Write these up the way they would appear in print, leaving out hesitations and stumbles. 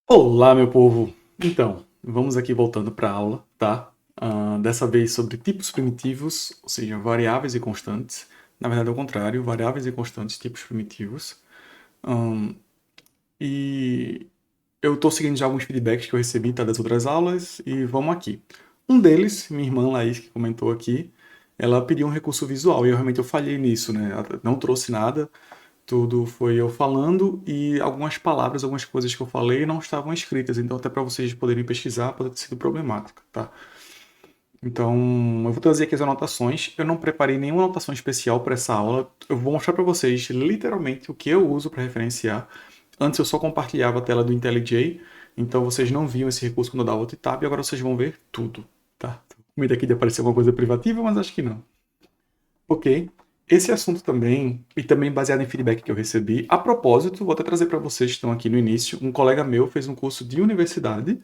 Olá, meu povo! Então, vamos aqui voltando para a aula, tá? Dessa vez sobre tipos primitivos, ou seja, variáveis e constantes. Na verdade, ao contrário, variáveis e constantes, tipos primitivos. Ahn, e eu estou seguindo já alguns feedbacks que eu recebi, tá, das outras aulas, e vamos aqui. Um deles, minha irmã Laís, que comentou aqui, ela pediu um recurso visual, e eu falhei nisso, né? Ela não trouxe nada, tudo foi eu falando e algumas palavras, algumas coisas que eu falei não estavam escritas, então até para vocês poderem pesquisar pode ter sido problemático, tá? Então, eu vou trazer aqui as anotações. Eu não preparei nenhuma anotação especial para essa aula. Eu vou mostrar para vocês literalmente o que eu uso para referenciar. Antes eu só compartilhava a tela do IntelliJ, então vocês não viam esse recurso quando eu dava Alt Tab, e agora vocês vão ver tudo, tá? Com medo aqui de aparecer alguma coisa privativa, mas acho que não. Ok. Esse assunto também, e também baseado em feedback que eu recebi, a propósito, vou até trazer para vocês que estão aqui no início, um colega meu fez um curso de universidade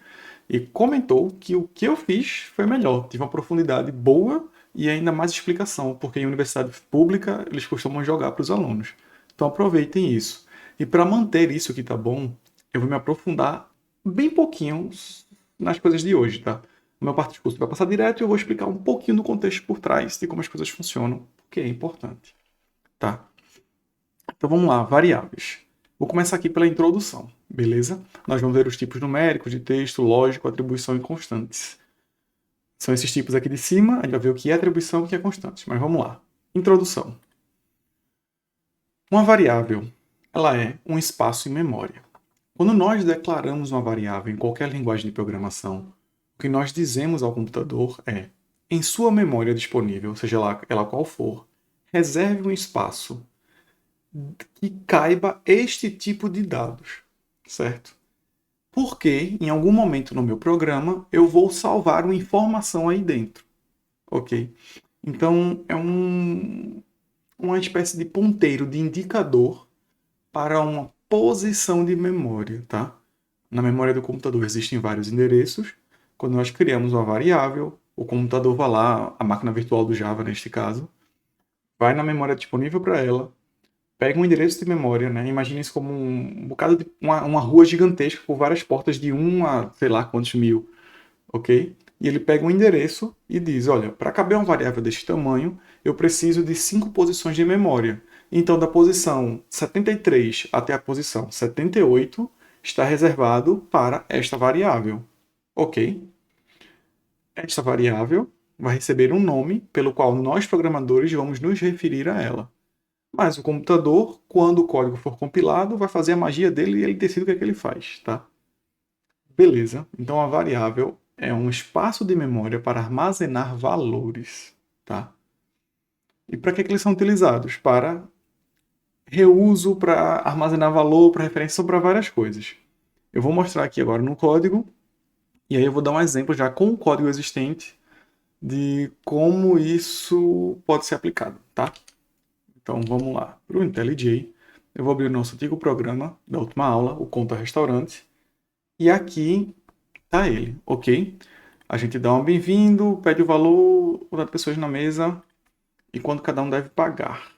e comentou que o que eu fiz foi melhor, tive uma profundidade boa e ainda mais explicação, porque em universidade pública eles costumam jogar para os alunos. Então aproveitem isso. E para manter isso que tá bom, eu vou me aprofundar bem pouquinho nas coisas de hoje, tá? A maior parte do curso vai passar direto e eu vou explicar um pouquinho do contexto por trás de como as coisas funcionam, porque é importante, tá? Então vamos lá, variáveis. Vou começar aqui pela introdução, beleza? Nós vamos ver os tipos numéricos de texto, lógico, atribuição e constantes. São esses tipos aqui de cima, a gente vai ver o que é atribuição e o que é constante, mas vamos lá. Introdução. Uma variável, ela é um espaço em memória. Quando nós declaramos uma variável em qualquer linguagem de programação, o que nós dizemos ao computador é: em sua memória disponível, seja lá ela qual for, reserve um espaço que caiba este tipo de dados, certo? Porque em algum momento no meu programa eu vou salvar uma informação aí dentro, ok? Então é uma espécie de ponteiro, de indicador para uma posição de memória, tá? Na memória do computador existem vários endereços. Quando nós criamos uma variável, o computador vai lá, a máquina virtual do Java neste caso, vai na memória disponível para ela, pega um endereço de memória, né? Imagine isso como um bocado de uma rua gigantesca com várias portas de um a sei lá quantos mil, ok? E ele pega um endereço e diz: olha, para caber uma variável deste tamanho, eu preciso de 5 posições de memória. Então, da posição 73 até a posição 78 está reservado para esta variável. Ok? Esta variável vai receber um nome pelo qual nós programadores vamos nos referir a ela. Mas o computador, quando o código for compilado, vai fazer a magia dele e ele decide o que é que ele faz, tá? Beleza. Então a variável é um espaço de memória para armazenar valores, tá? E para que eles são utilizados? Para reuso, para armazenar valor, para referência, para várias coisas. Eu vou mostrar aqui agora no código, e aí eu vou dar um exemplo já com o código existente de como isso pode ser aplicado, tá? Então vamos lá. Para o IntelliJ, eu vou abrir o nosso antigo programa da última aula, o Conta Restaurante, e aqui tá ele, ok? A gente dá um bem-vindo, pede o valor, quantidade de pessoas na mesa e quanto cada um deve pagar.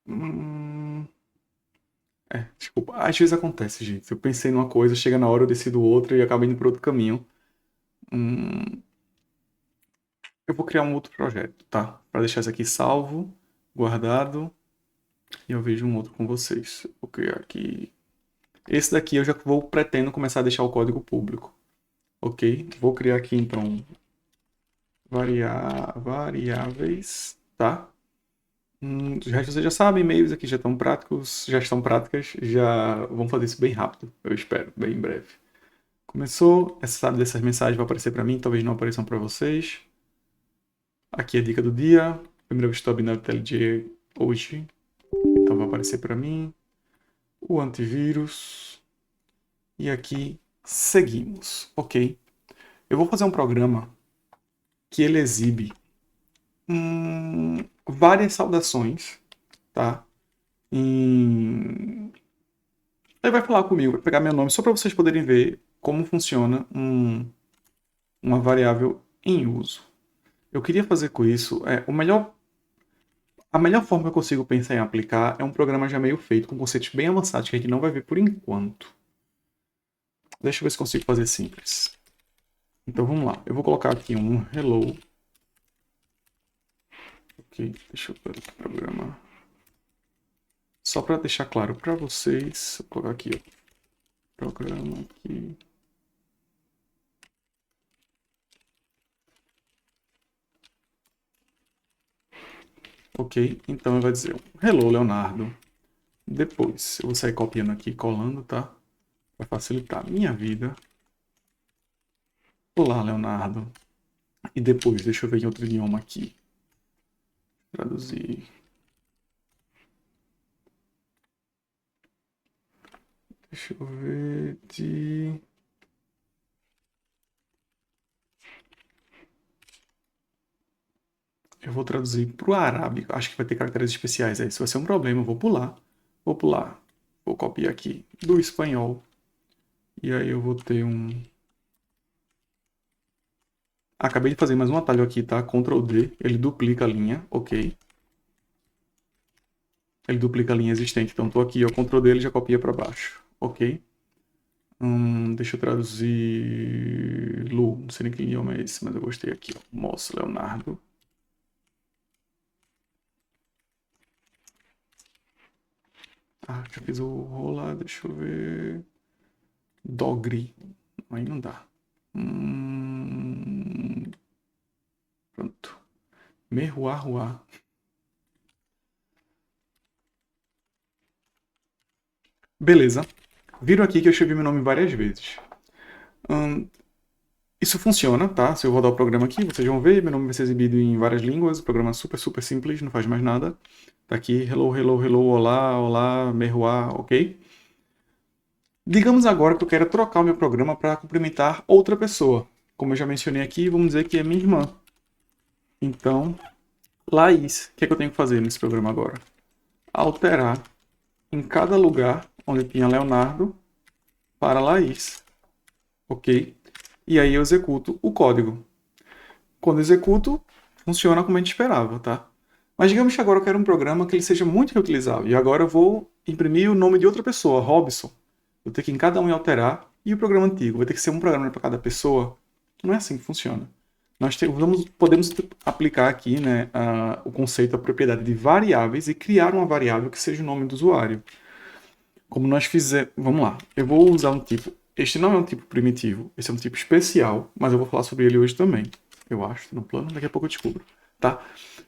Hum, desculpa. Às vezes acontece, gente. Eu pensei numa coisa, chega na hora eu decido outra e acabo indo para outro caminho. Hum, eu vou criar um outro projeto, tá? Para deixar isso aqui salvo, guardado, e eu vejo um outro com vocês. Vou criar aqui. Esse daqui eu já vou pretendo começar a deixar o código público, ok? Vou criar aqui então variáveis, tá? Os restos vocês já sabem, e-mails aqui já estão práticos, já estão práticas, já vão fazer isso bem rápido, eu espero, bem em breve. Começou, essa sabe dessas mensagens vai aparecer para mim, talvez não apareçam para vocês. Aqui é a dica do dia, primeira vez que estou abrindo o IntelliJ hoje, então vai aparecer para mim. O antivírus, e aqui seguimos, ok? Eu vou fazer um programa que ele exibe várias saudações, tá? Em Ele vai falar comigo, vai pegar meu nome, só para vocês poderem ver como funciona uma variável em uso. Eu queria fazer com isso, o melhor, A melhor forma que eu consigo pensar em aplicar é um programa já meio feito, com conceitos bem avançados que a gente não vai ver por enquanto. Deixa eu ver se consigo fazer simples. Então vamos lá. Eu vou colocar aqui um hello. Ok, deixa eu ver o programa. Só para deixar claro para vocês, vou colocar aqui, ó. Programa aqui. Ok, então ele vai dizer hello, Leonardo. Depois, eu vou sair copiando aqui e colando, tá? Para facilitar a minha vida. Olá, Leonardo. E depois, deixa eu ver em outro idioma aqui. Traduzir. Deixa eu ver de... Eu vou traduzir para o arábico. Acho que vai ter caracteres especiais aí. Isso vai ser um problema. Eu vou pular. Vou pular. Vou copiar aqui do espanhol. E aí eu vou ter um... Acabei de fazer mais um atalho aqui, tá? Ctrl D. Ele duplica a linha. Ok. Ele duplica a linha existente. Então estou aqui, ó. Ctrl D, ele já copia para baixo. Ok. Deixa eu traduzir... Lu. Não sei nem que idioma é esse, mas eu gostei aqui, ó. Moço, Leonardo. Ah, já fiz o rolar. Deixa eu ver... Dogri. Aí não dá. Pronto. Merruá. Beleza. Viram aqui que eu escrevi meu nome várias vezes. Isso funciona, tá? Se eu rodar o programa aqui, vocês vão ver. Meu nome vai ser exibido em várias línguas. O programa é super simples, não faz mais nada. Tá aqui, hello, olá, merruá, ok? Digamos agora que eu quero trocar o meu programa para cumprimentar outra pessoa. Como eu já mencionei aqui, vamos dizer que é minha irmã. Então, Laís, o que é que eu tenho que fazer nesse programa agora? Alterar em cada lugar onde tinha Leonardo para Laís, ok? E aí eu executo o código. Quando eu executo, funciona como a gente esperava, tá? Mas digamos que agora eu quero um programa que ele seja muito reutilizável. E agora eu vou imprimir o nome de outra pessoa, Robson. Vou ter que em cada um alterar. E o programa antigo? Vai ter que ser um programa para cada pessoa? Não é assim que funciona. Podemos aplicar aqui, né, o conceito, a propriedade de variáveis e criar uma variável que seja o nome do usuário. Como nós fizemos... Vamos lá. Eu vou usar um tipo... Este não é um tipo primitivo. Esse é um tipo especial, mas eu vou falar sobre ele hoje também. Eu acho, no plano. Daqui a pouco eu descubro. Tá?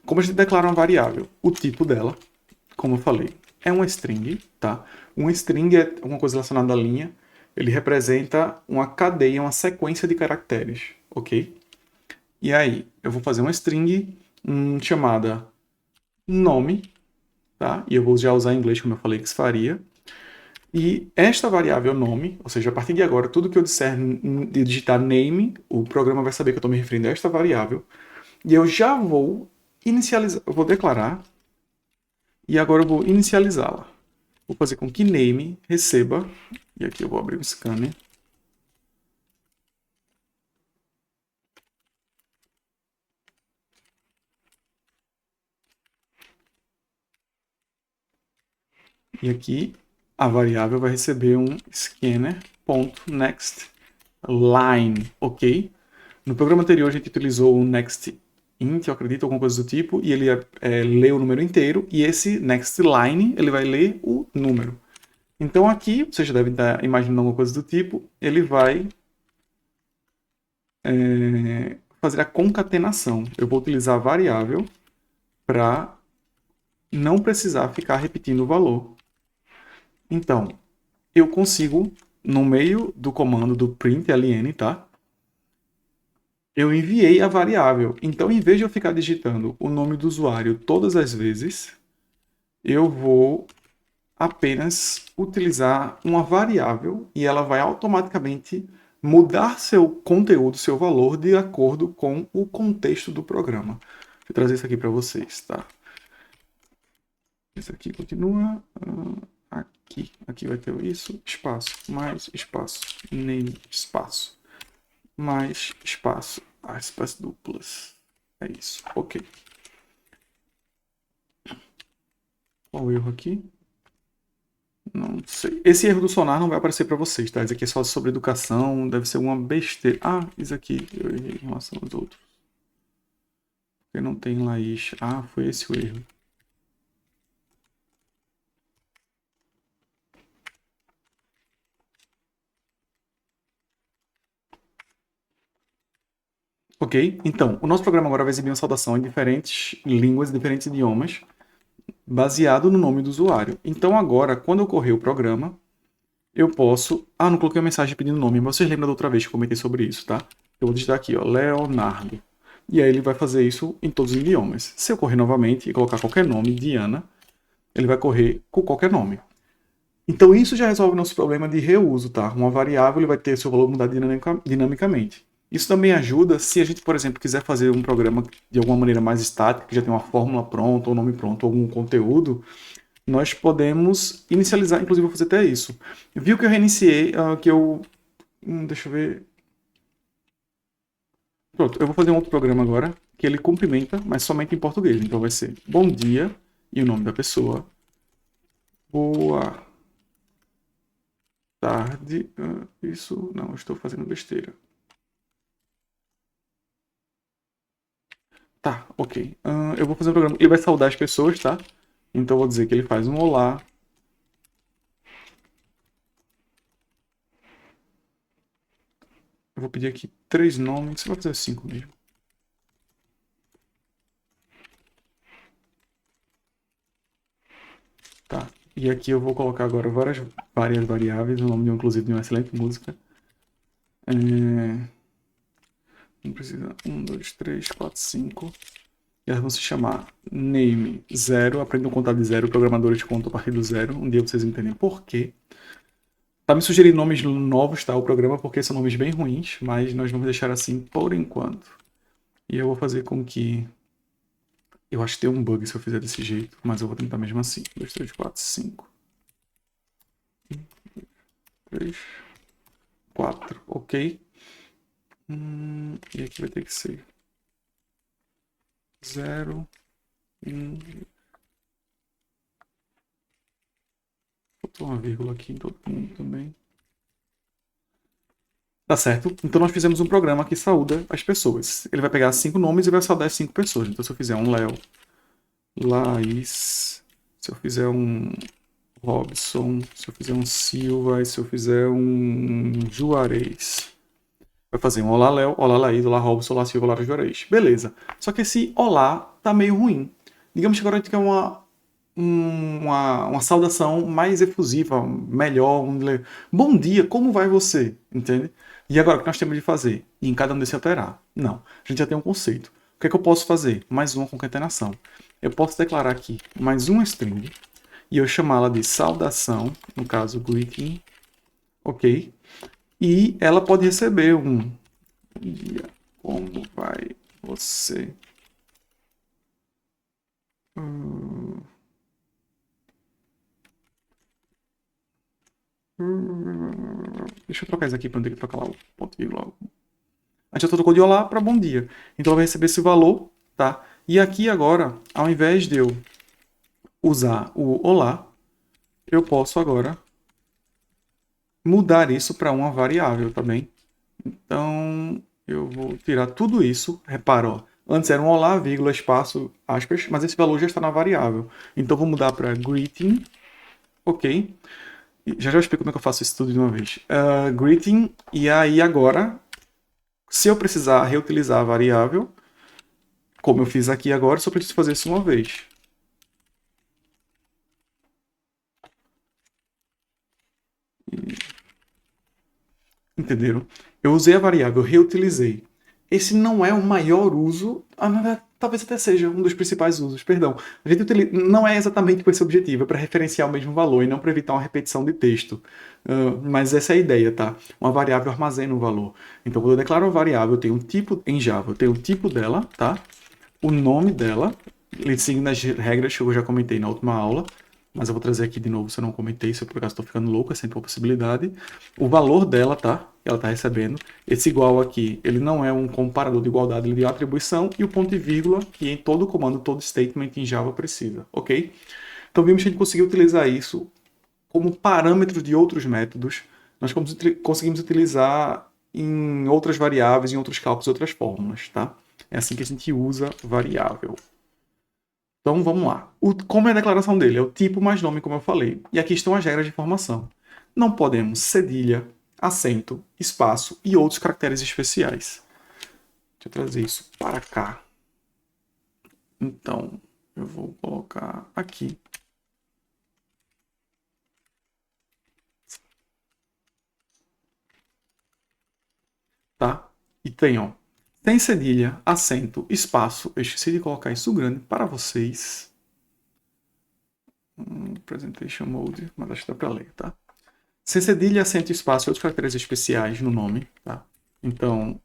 Como a gente declara uma variável? O tipo dela, como eu falei, é uma string. Tá? Um string é uma coisa relacionada à linha. Ele representa uma cadeia, uma sequência de caracteres. Ok? E aí, eu vou fazer uma string chamada nome. Tá? E eu vou já usar em inglês, como eu falei que se faria. E esta variável nome, ou seja, a partir de agora, tudo que eu disser de digitar name, o programa vai saber que eu estou me referindo a esta variável. E eu já vou inicializar, eu vou declarar, e agora eu vou inicializá-la. Vou fazer com que name receba, e aqui eu vou abrir o scanner. E aqui a variável vai receber um scanner.nextLine, ok? No programa anterior a gente utilizou o next int, eu acredito, alguma coisa do tipo, e ele lê o número inteiro, e esse next line, ele vai ler o número. Então aqui, vocês já devem estar imaginando alguma coisa do tipo, ele vai fazer a concatenação. Eu vou utilizar a variável para não precisar ficar repetindo o valor. Então, eu consigo, no meio do comando do println, tá? Eu enviei a variável. Então, em vez de eu ficar digitando o nome do usuário todas as vezes, eu vou apenas utilizar uma variável e ela vai automaticamente mudar seu conteúdo, seu valor, de acordo com o contexto do programa. Deixa eu trazer isso aqui para vocês, tá? Isso aqui continua aqui. Aqui vai ter isso, espaço, mais espaço, name, espaço, mais espaço, aspas duplas. É isso, ok. Qual o erro aqui? Não sei. Esse erro do sonar não vai aparecer para vocês, tá? Isso aqui é só sobre educação, deve ser uma besteira. Ah, isso aqui eu errei em relação aos outros. Porque não tem Laís. Ah, foi esse o erro. Ok? Então, o nosso programa agora vai exibir uma saudação em diferentes línguas, diferentes idiomas, baseado no nome do usuário. Então, agora, quando eu correr o programa, eu posso... Ah, não coloquei uma mensagem pedindo nome, mas vocês lembram da outra vez que eu comentei sobre isso, tá? Eu vou digitar aqui, ó, Leonardo. E aí ele vai fazer isso em todos os idiomas. Se eu correr novamente e colocar qualquer nome, Diana, ele vai correr com qualquer nome. Então isso já resolve o nosso problema de reuso, tá? Uma variável ele vai ter seu valor mudado dinamicamente. Isso também ajuda se a gente, por exemplo, quiser fazer um programa de alguma maneira mais estática, que já tem uma fórmula pronta, ou nome pronto, ou algum conteúdo, nós podemos inicializar, inclusive vou fazer até isso. Viu que eu reiniciei, que eu... deixa eu ver... Pronto, eu vou fazer um outro programa agora, que ele cumprimenta, mas somente em português. Então vai ser bom dia, e o nome da pessoa. Boa tarde. Isso, não, eu estou fazendo besteira. Tá, ok. Eu vou fazer um programa. Ele vai saudar as pessoas, tá? Então eu vou dizer que ele faz um olá. Eu vou pedir aqui 3 nomes. Você vai fazer 5 mesmo. Tá. E aqui eu vou colocar agora várias variáveis. O nome, inclusive, de uma excelente música. Não precisa. 1, 2, 3, 4, 5. E elas vão se chamar Name 0. Aprendam a contar de 0. Programadores contam a partir do 0. Um dia vocês entendem por quê. Tá me sugerindo nomes novos, tá? O programa, porque são nomes bem ruins, mas nós vamos deixar assim por enquanto. E eu vou fazer com que... Eu acho que tem um bug se eu fizer desse jeito, mas eu vou tentar mesmo assim. 2, 3, 4, 5. 3, 4, ok. E aqui vai ter que ser 0, 1. Faltou uma vírgula aqui em todo mundo também. Tá certo? Então nós fizemos um programa que saúda as pessoas. Ele vai pegar 5 nomes e vai saudar as 5 pessoas. Então se eu fizer um Léo, Laís, se eu fizer um Robson, se eu fizer um Silva, e se eu fizer um Juarez. Vai fazer um Olá Léo, Olá Laís, Olá Robson, Olá Silva, Olá Juarez. Beleza. Só que esse Olá tá meio ruim. Digamos que agora a gente quer uma saudação mais efusiva, melhor. Bom dia, como vai você? Entende? E agora o que nós temos de fazer? E em cada um desse alterar? Não. A gente já tem um conceito. O que é que eu posso fazer? Mais uma concatenação. Eu posso declarar aqui mais uma string e eu chamá-la de saudação, no caso greeting, ok? E ela pode receber um bom dia, como vai você? Deixa eu trocar isso aqui para não ter que trocar lá o ponto e vírgula. A gente já trocou de olá para bom dia. Então ela vai receber esse valor, tá? E aqui agora, ao invés de eu usar o olá, eu posso agora mudar isso para uma variável, tá bem? Então eu vou tirar tudo isso. Repara, ó, antes era um olá, vírgula, espaço, aspas, mas esse valor já está na variável. Então vou mudar para greeting, ok? Já já explico como é que eu faço isso tudo de uma vez. Greeting, e aí agora, se eu precisar reutilizar a variável, como eu fiz aqui agora, só preciso fazer isso uma vez. Entenderam? Eu usei a variável, reutilizei. Esse não é o maior uso, talvez até seja um dos principais usos, perdão. A gente não é exatamente com esse objetivo, é para referenciar o mesmo valor e não para evitar uma repetição de texto. Mas essa é a ideia, tá? Uma variável armazena um valor. Então, quando eu declaro uma variável, eu tenho um tipo em Java, eu tenho o tipo dela, tá? O nome dela, seguindo as regras que eu já comentei na última aula, mas eu vou trazer aqui de novo se eu não comentei, se eu por acaso estou ficando louco, é sempre uma possibilidade. O valor dela, tá? Ela está recebendo. Esse igual aqui, ele não é um comparador de igualdade, ele é uma atribuição. E o ponto e vírgula, que em todo comando, todo statement em Java precisa, ok? Então vimos que a gente conseguiu utilizar isso como parâmetro de outros métodos. Nós conseguimos utilizar em outras variáveis, em outros cálculos, outras fórmulas, tá? É assim que a gente usa variável. Então vamos lá. Como é a declaração dele? É o tipo mais nome, como eu falei. E aqui estão as regras de formação. Não podemos cedilha, acento, espaço e outros caracteres especiais. Deixa eu trazer isso para cá. Então, eu vou colocar aqui. Tá? E tem, ó, tem cedilha, acento, espaço. Eu esqueci de colocar isso grande para vocês. Presentation Mode, mas acho que dá para ler, tá? Sem cedilha, acento, espaço e outros caracteres especiais no nome, tá? Então,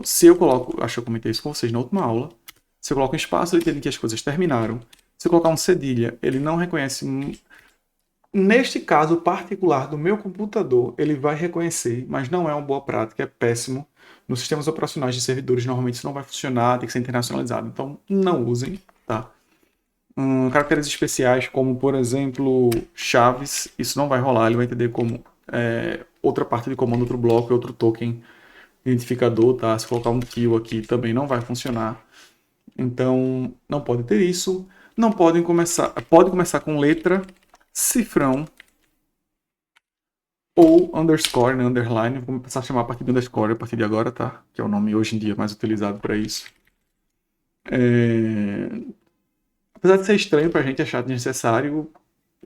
se eu coloco, acho que eu comentei isso com vocês na última aula, se eu coloco um espaço, ele entende que as coisas terminaram. Se eu colocar um cedilha, ele não reconhece. Neste caso particular do meu computador, ele vai reconhecer, mas não é uma boa prática, é péssimo. Nos sistemas operacionais de servidores, normalmente isso não vai funcionar, tem que ser internacionalizado. Então, não usem, tá? Caracteres especiais, como, por exemplo, chaves, isso não vai rolar, ele vai entender como outra parte de comando, outro bloco, outro token identificador, tá? Se colocar um kill aqui, também não vai funcionar. Então, não pode ter isso. Não podem começar... Pode começar com letra, cifrão, ou underscore, né, underline. Vou começar a chamar a partir do underscore a partir de agora, tá? Que é o nome hoje em dia mais utilizado para isso. Apesar de ser estranho pra gente, achar desnecessário,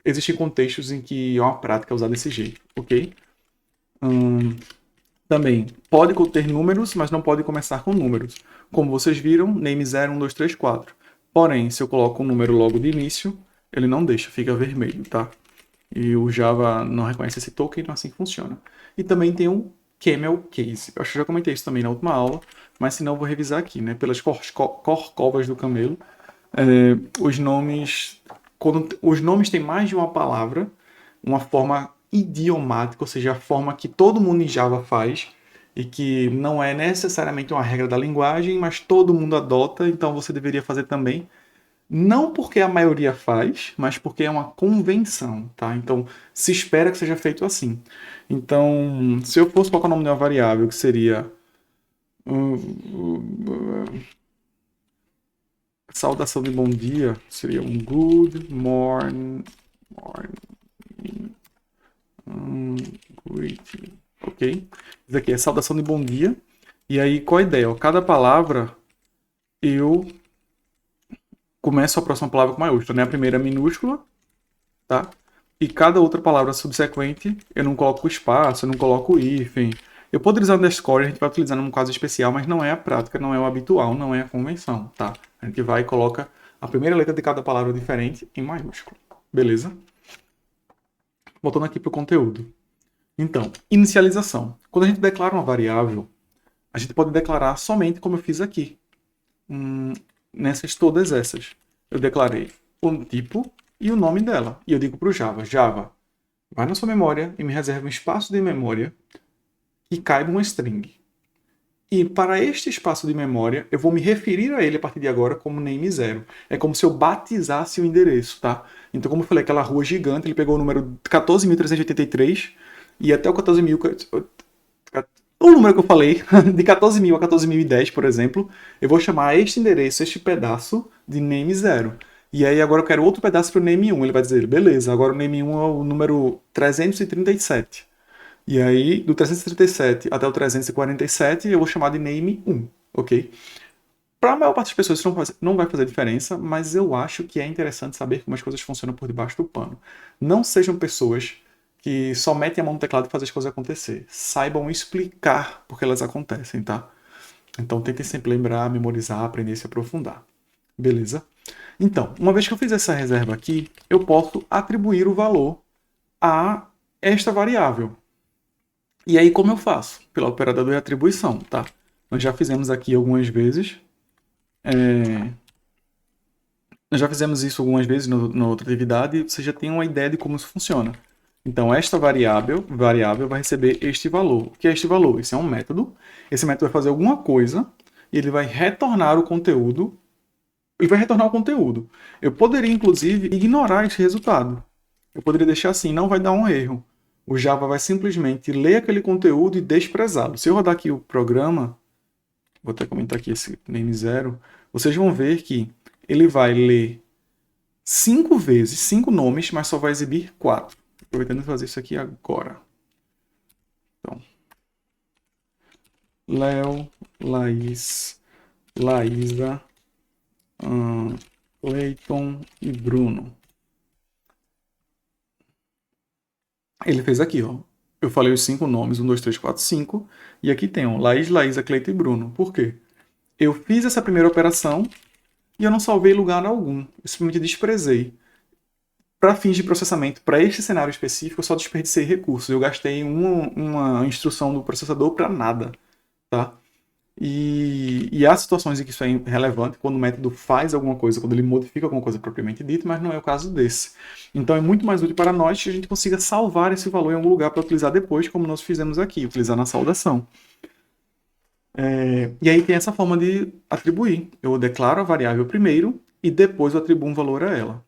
existem contextos em que é uma prática usar desse jeito, ok? Também pode conter números, mas não pode começar com números. Como vocês viram, name 0, 1, 2, 3, 4. Porém, se eu coloco um número logo de início, ele não deixa, fica vermelho, tá? E o Java não reconhece esse token, então assim funciona. E também tem um camel case. Eu acho que eu já comentei isso também na última aula, mas se não, eu vou revisar aqui, né? Pelas corcovas do camelo. Os nomes... Quando os nomes têm mais de uma palavra, uma forma idiomática, ou seja, a forma que todo mundo em Java faz, e que não é necessariamente uma regra da linguagem, mas todo mundo adota, então você deveria fazer também. Não porque a maioria faz, mas porque é uma convenção, tá? Então, se espera que seja feito assim. Então, se eu fosse colocar o nome de uma variável, que seria... saudação de bom dia, seria um good morning, greeting, ok? Isso aqui é saudação de bom dia. E aí, qual a ideia? Cada palavra, eu começo a próxima palavra com maiúscula, né? A primeira é minúscula, tá? E cada outra palavra subsequente, eu não coloco espaço, eu não coloco hífen. Eu poderia usar underscore, a gente vai utilizar num caso especial, mas não é a prática, não é o habitual, não é a convenção, tá? A gente vai e coloca a primeira letra de cada palavra diferente em maiúsculo, beleza? Voltando aqui para o conteúdo. Então, inicialização. Quando a gente declara uma variável, a gente pode declarar somente como eu fiz aqui. Nessas todas essas. Eu declarei o tipo e o nome dela. E eu digo para o Java, Java, vai na sua memória e me reserva um espaço de memória que caiba uma string. E para este espaço de memória, eu vou me referir a ele a partir de agora como name0. É como se eu batizasse o endereço, tá? Então, como eu falei, aquela rua gigante, ele pegou o número 14.383 e até o 14.000... O número que eu falei, de 14.000 a 14.010, por exemplo, eu vou chamar este endereço, este pedaço, de name0. E aí agora eu quero outro pedaço para o name1. Ele vai dizer, beleza, agora o name1 é o número 337. E aí, do 337 até o 347, eu vou chamar de name1, ok? Para a maior parte das pessoas isso não vai fazer diferença, mas eu acho que é interessante saber como as coisas funcionam por debaixo do pano. Não sejam pessoas que só metem a mão no teclado e fazem as coisas acontecer. Saibam explicar por que elas acontecem, tá? Então tentem sempre lembrar, memorizar, aprender e se aprofundar. Beleza? Então, uma vez que eu fiz essa reserva aqui, eu posso atribuir o valor a esta variável. E aí, como eu faço? Pela operador de atribuição, tá? Nós já fizemos aqui algumas vezes. Nós já fizemos isso algumas vezes na outra atividade e você já tem uma ideia de como isso funciona. Então, esta variável vai receber este valor. O que é este valor? Esse é um método. Esse método vai fazer alguma coisa e ele vai retornar o conteúdo ele vai retornar o conteúdo. Eu poderia, inclusive, ignorar esse resultado. Eu poderia deixar assim, não vai dar um erro. O Java vai simplesmente ler aquele conteúdo e desprezá-lo. Se eu rodar aqui o programa, vou até comentar aqui esse name 0, vocês vão ver que ele vai ler 5 vezes, 5 nomes, mas só vai exibir 4. Aproveitando de fazer isso aqui agora. Então, Léo, Laís, Laísa, Cleiton e Bruno. Ele fez aqui, ó. Eu falei os 5 nomes, 1, 2, 3, 4, 5. E aqui tem, ó, Laís, Laísa, Cleiton e Bruno. Por quê? Eu fiz essa primeira operação e eu não salvei lugar algum. Eu simplesmente desprezei. Para fins de processamento, para este cenário específico, eu só desperdicei recursos. Eu gastei uma instrução do processador para nada, tá? E há situações em que isso é relevante, quando o método faz alguma coisa, quando ele modifica alguma coisa propriamente dita, mas não é o caso desse. Então é muito mais útil para nós que a gente consiga salvar esse valor em algum lugar para utilizar depois, como nós fizemos aqui, utilizar na saudação. E aí tem essa forma de atribuir. Eu declaro a variável primeiro e depois eu atribuo um valor a ela.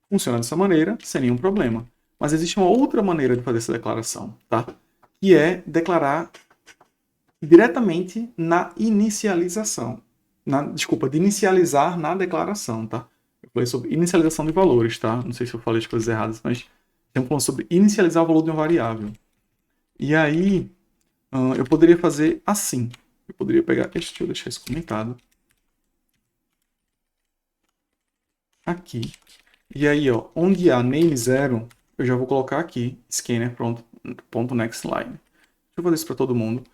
Funciona dessa maneira, sem nenhum problema. Mas existe uma outra maneira de fazer essa declaração, tá? Que é declarar diretamente na inicialização. De inicializar na declaração, tá? Eu falei sobre inicialização de valores, tá? Não sei se eu falei as coisas erradas, mas estamos falando sobre inicializar o valor de uma variável. E aí, eu poderia fazer assim. Eu poderia pegar... Deixa eu deixar isso comentado. Aqui. E aí, ó, onde há name 0, eu já vou colocar aqui, scanner, pronto, ponto next line. Deixa eu fazer isso para todo mundo.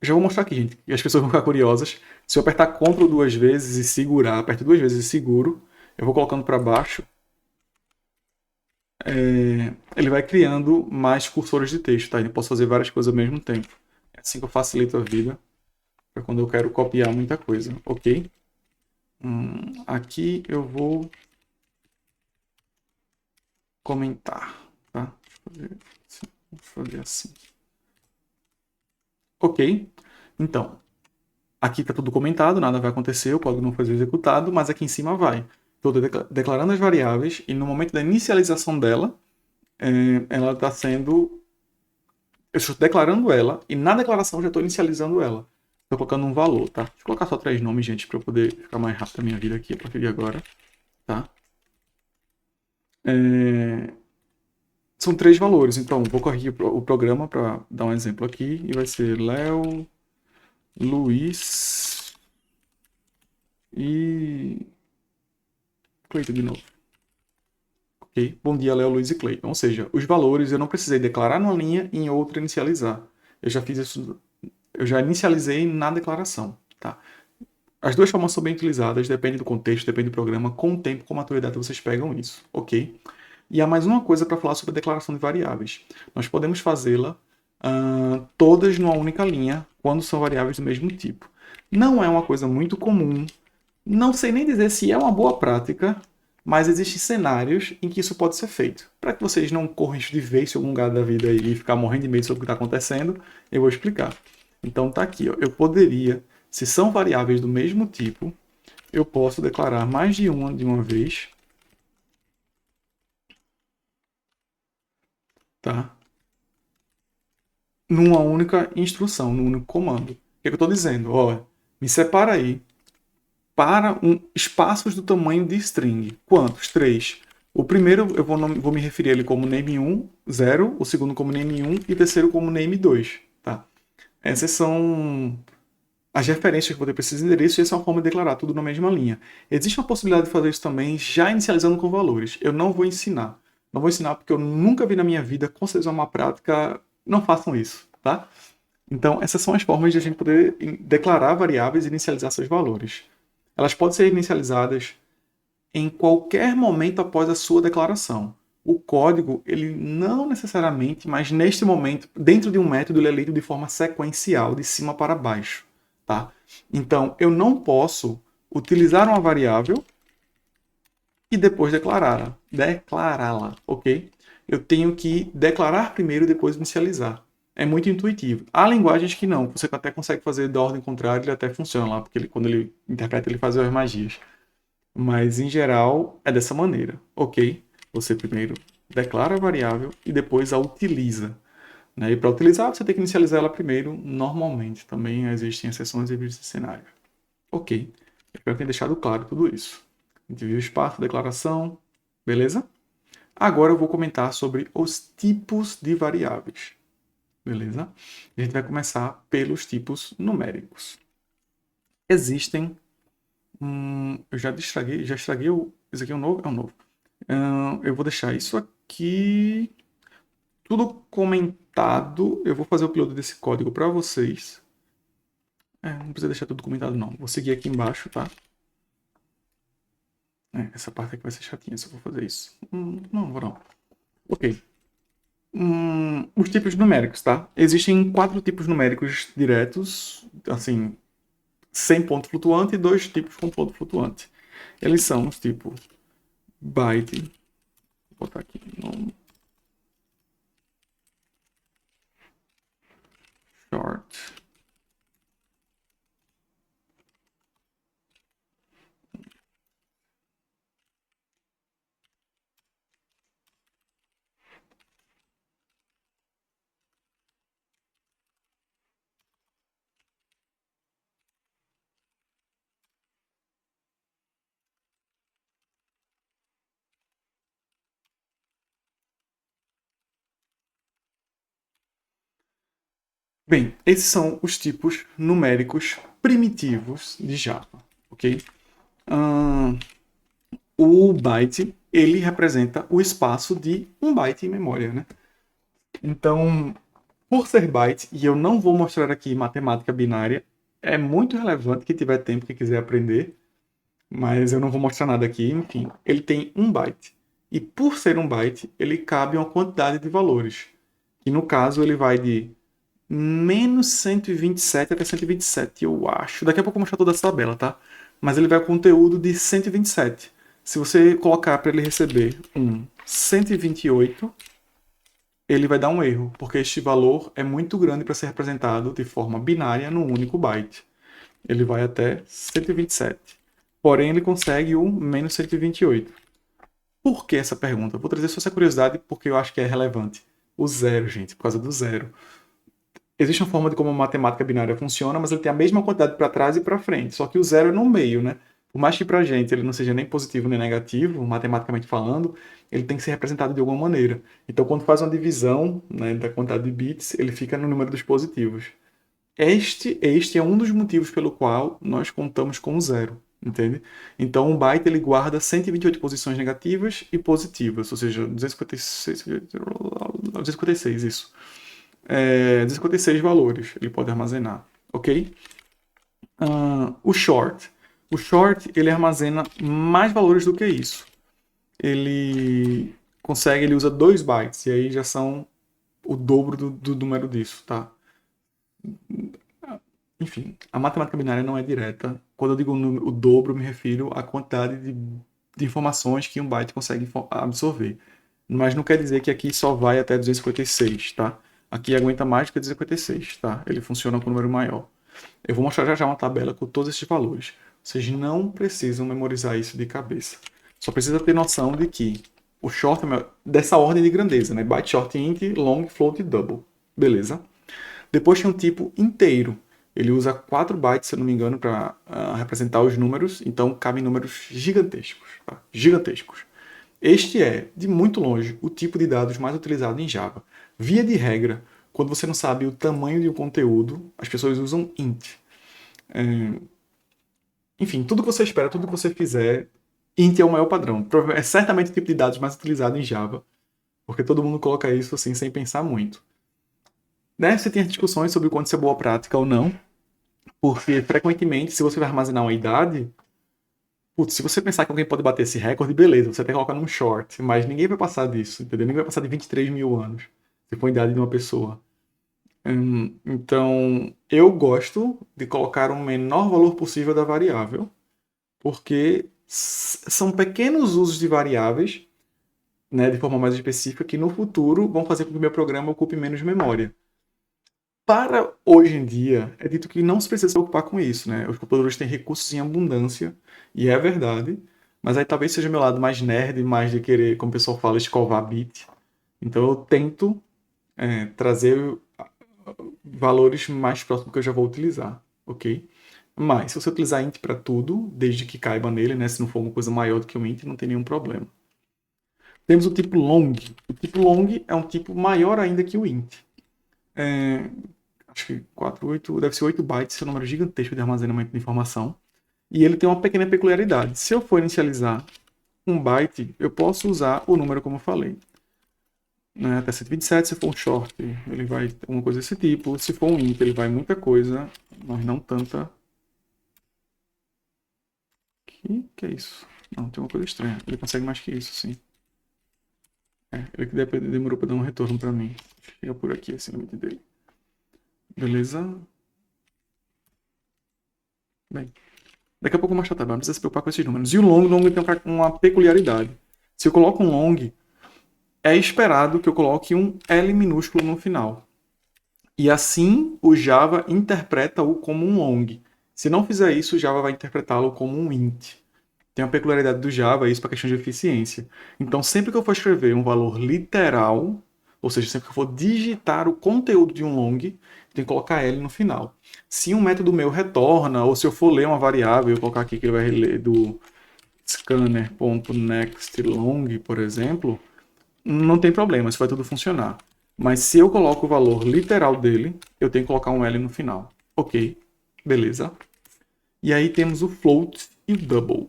Eu já vou mostrar aqui, gente, e as pessoas vão ficar curiosas. Se eu apertar Ctrl 2 vezes e segurar, aperto 2 vezes e seguro, eu vou colocando para baixo, ele vai criando mais cursores de texto, tá? Eu posso fazer várias coisas ao mesmo tempo. É assim que eu facilito a vida, para quando eu quero copiar muita coisa, ok? Aqui eu vou comentar, tá? Vou fazer assim. Ok, então, aqui está tudo comentado, nada vai acontecer, o código não foi executado, mas aqui em cima vai. Estou declarando as variáveis e no momento da inicialização dela, ela está sendo... Eu estou declarando ela e na declaração já estou inicializando ela. Estou colocando um valor, tá? Deixa eu colocar só 3 nomes, gente, para eu poder ficar mais rápido a minha vida aqui a partir de agora, tá? São 3 valores, então vou corrigir o programa para dar um exemplo aqui e vai ser Léo, Luiz e Cleiton de novo. Ok? Bom dia, Léo, Luiz e Cleiton. Ou seja, os valores eu não precisei declarar numa linha e em outra inicializar. Eu já fiz isso, eu já inicializei na declaração, tá? As duas formas são bem utilizadas, depende do contexto, depende do programa. Com o tempo, com maturidade, vocês pegam isso, ok? E há mais uma coisa para falar sobre a declaração de variáveis. Nós podemos fazê-la todas numa única linha, quando são variáveis do mesmo tipo. Não é uma coisa muito comum, não sei nem dizer se é uma boa prática, mas existem cenários em que isso pode ser feito. Para que vocês não corram risco de ver isso em algum lugar da vida e ficar morrendo de medo sobre o que está acontecendo, eu vou explicar. Então tá aqui, ó. Eu poderia, se são variáveis do mesmo tipo, eu posso declarar mais de uma vez, tá? Numa única instrução, num único comando. O que eu estou dizendo? Ó, me separa aí para espaços do tamanho de string. Quantos? 3. O primeiro eu vou me referir a ele como name1, 0, o segundo como name1 e o terceiro como name2. Tá? Essas são as referências que você precisa de endereço e essa é uma forma de declarar tudo na mesma linha. Existe uma possibilidade de fazer isso também já inicializando com valores. Eu não vou ensinar. Não vou ensinar porque eu nunca vi na minha vida, com certeza é uma prática, não façam isso, tá? Então, essas são as formas de a gente poder declarar variáveis e inicializar seus valores. Elas podem ser inicializadas em qualquer momento após a sua declaração. O código, ele não necessariamente, mas neste momento, dentro de um método, ele é lido de forma sequencial, de cima para baixo. Tá? Então, eu não posso utilizar uma variável e depois declará-la, ok? Eu tenho que declarar primeiro e depois inicializar. É muito intuitivo. Há linguagens que não, você até consegue fazer da ordem contrária, ele até funciona lá, porque quando ele interpreta, ele faz as magias. Mas, em geral, é dessa maneira, ok? Você primeiro declara a variável e depois a utiliza. Né? E para utilizar, você tem que inicializar ela primeiro, normalmente. Também existem exceções e existem cenários. Ok. Espero ter deixado claro tudo isso. A gente viu o espaço, declaração, beleza? Agora eu vou comentar sobre os tipos de variáveis, beleza? A gente vai começar pelos tipos numéricos. Existem, eu já estraguei esse aqui é um novo? É um novo. Eu vou deixar isso aqui tudo comentado. Eu vou fazer o upload desse código para vocês. Não precisa deixar tudo comentado não. Vou seguir aqui embaixo, tá? Essa parte aqui vai ser chatinha se eu for fazer isso. Não vou não. Ok. Os tipos numéricos, tá? Existem 4 tipos numéricos diretos, assim, sem ponto flutuante e 2 tipos com ponto flutuante. Eles são os tipos byte, vou botar aqui no short, Bem, esses são os tipos numéricos primitivos de Java, ok? O byte, ele representa o espaço de 1 byte em memória, né? Então, por ser byte, e eu não vou mostrar aqui matemática binária, é muito relevante quem tiver tempo, quem quiser aprender, mas eu não vou mostrar nada aqui, enfim. Ele tem 1 byte. E por ser 1 byte, ele cabe uma quantidade de valores. E no caso, ele vai de menos 127 até 127, eu acho. Daqui a pouco eu vou mostrar toda essa tabela, tá? Mas ele vai com conteúdo de 127. Se você colocar para ele receber um 128, ele vai dar um erro, porque este valor é muito grande para ser representado de forma binária num único byte. Ele vai até 127. Porém, ele consegue o menos 128. Por que essa pergunta? Vou trazer só essa curiosidade porque eu acho que é relevante. O zero, gente, por causa do zero. Existe uma forma de como a matemática binária funciona, mas ele tem a mesma quantidade para trás e para frente, só que o zero é no meio, né? Por mais que para a gente ele não seja nem positivo nem negativo, matematicamente falando, ele tem que ser representado de alguma maneira. Então, quando faz uma divisão, né, da quantidade de bits, ele fica no número dos positivos. Este é um dos motivos pelo qual nós contamos com o zero, entende? Então, um byte ele guarda 128 posições negativas e positivas, ou seja, 256, isso. 256 valores ele pode armazenar, ok? O short. O short ele armazena mais valores do que isso. Ele usa 2 bytes, e aí já são o dobro do número disso, tá? Enfim, a matemática binária não é direta. Quando eu digo o dobro, me refiro à quantidade de informações que um byte consegue absorver. Mas não quer dizer que aqui só vai até 256, tá? Aqui aguenta mais do que 256, tá? Ele funciona com um número maior. Eu vou mostrar já já uma tabela com todos esses valores. Vocês não precisam memorizar isso de cabeça. Só precisa ter noção de que o short é dessa ordem de grandeza, né? Byte, short, int, long, float e double. Beleza? Depois tem um tipo inteiro. Ele usa 4 bytes, se eu não me engano, para representar os números, então cabem números gigantescos. Tá? Gigantescos. Este é, de muito longe, o tipo de dados mais utilizado em Java. Via de regra, quando você não sabe o tamanho de um conteúdo, as pessoas usam int. Enfim, tudo que você espera, tudo que você fizer, int é o maior padrão. É certamente o tipo de dados mais utilizado em Java, porque todo mundo coloca isso assim sem pensar muito. Né? Você tem as discussões sobre o quanto isso é boa prática ou não, porque frequentemente, se você vai armazenar uma idade, putz, se você pensar que alguém pode bater esse recorde, beleza, você até coloca num short, mas ninguém vai passar disso, entendeu? Ninguém vai passar de 23 mil anos, se for a idade de uma pessoa. Então, eu gosto de colocar o menor valor possível da variável, porque são pequenos usos de variáveis, né, de forma mais específica, que no futuro vão fazer com que o meu programa ocupe menos memória. Para hoje em dia, é dito que não se precisa se preocupar com isso, né? Os computadores têm recursos em abundância, e é verdade, Mas aí talvez seja meu lado mais nerd, mais de querer, como o pessoal fala, escovar bit. Então eu tento trazer valores mais próximos que eu já vou utilizar, ok? Mas se você utilizar int para tudo, desde que caiba nele, né? Se não for uma coisa maior do que o int, não tem nenhum problema. Temos o tipo long. O tipo long é um tipo maior ainda que o int. Acho que 8, deve ser 8 bytes, é um número gigantesco de armazenamento de informação. E ele tem uma pequena peculiaridade. Se eu for inicializar um byte, eu posso usar o número como eu falei. Né? Até 127, se for um short, ele vai uma coisa desse tipo. Se for um int, ele vai muita coisa, mas não tanta. Que é isso? Não, tem uma coisa estranha. Ele consegue mais que isso, sim. Ele que demorou para dar um retorno para mim. Chega por aqui esse limite dele. Beleza? Bem, daqui a pouco eu mostro a tabela, não precisa se preocupar com esses números. E o long tem uma peculiaridade. Se eu coloco um long, é esperado que eu coloque um L minúsculo no final. E assim o Java interpreta-o como um long. Se não fizer isso, o Java vai interpretá-lo como um int. Tem uma peculiaridade do Java, isso para questão de eficiência. Então, sempre que eu for escrever um valor literal, ou seja, sempre que eu for digitar o conteúdo de um long, eu tenho que colocar L no final. Se um método meu retorna, ou se eu for ler uma variável, eu colocar aqui que ele vai ler do scanner.nextLong, por exemplo, não tem problema, isso vai tudo funcionar. Mas se eu coloco o valor literal dele, eu tenho que colocar um L no final. Ok, beleza. E aí temos o float e o double.